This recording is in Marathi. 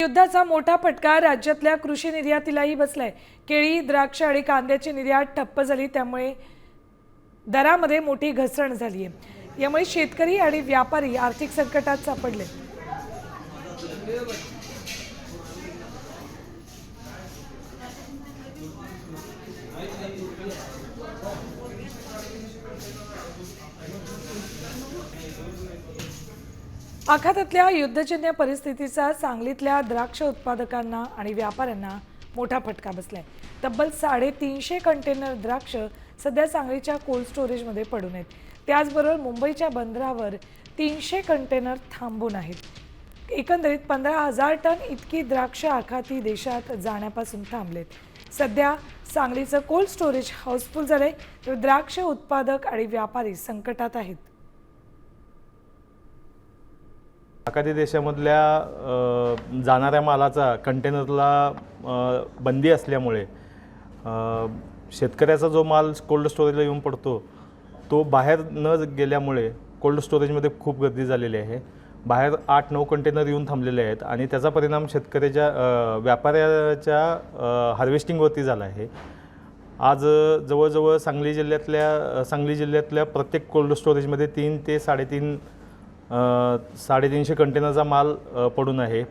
युद्धाचा मोठा फटका राज्यातल्या कृषी निर्यातीलाही बसलाय। केळी, द्राक्ष आणि कांद्याची निर्यात ठप्प झाली, त्यामुळे दरामध्ये मोठी घसरण झाली आहे। यामुळे शेतकरी आणि व्यापारी आर्थिक संकटात सापडले। आखातातल्या युद्धजन्य परिस्थितीचा सांगलीतल्या द्राक्ष उत्पादकांना आणि व्यापाऱ्यांना मोठा फटका बसलाय। तब्बल 350 कंटेनर द्राक्ष सध्या सांगलीच्या कोल्ड स्टोरेजमध्ये पडून आहेत। त्याचबरोबर मुंबईच्या बंदरावर 300 कंटेनर थांबून आहेत। एकंदरीत 15,000 टन इतकी द्राक्ष आखाती देशात जाण्यापासून थांबलेत। सध्या सांगलीचं कोल्ड स्टोरेज हाऊसफुल झालंय, तर द्राक्ष उत्पादक आणि व्यापारी संकटात आहेत। आखाती देशामधल्या जाणाऱ्या मालाचा कंटेनरला बंदी असल्यामुळे शेतकऱ्याचा जो माल कोल्ड स्टोरेजला येऊन पडतो तो बाहेर न गेल्यामुळे कोल्ड स्टोरेजमध्ये खूप गर्दी झालेली आहे। बाहेर 8-9 कंटेनर येऊन थांबलेले आहेत आणि त्याचा परिणाम शेतकऱ्याच्या व्यापाऱ्याच्या हार्वेस्टिंगवरती झाला आहे। आज जवळजवळ सांगली जिल्ह्यातल्या प्रत्येक कोल्ड स्टोरेजमध्ये 3 ते 350 कंटेनरचा माल पडून आहे।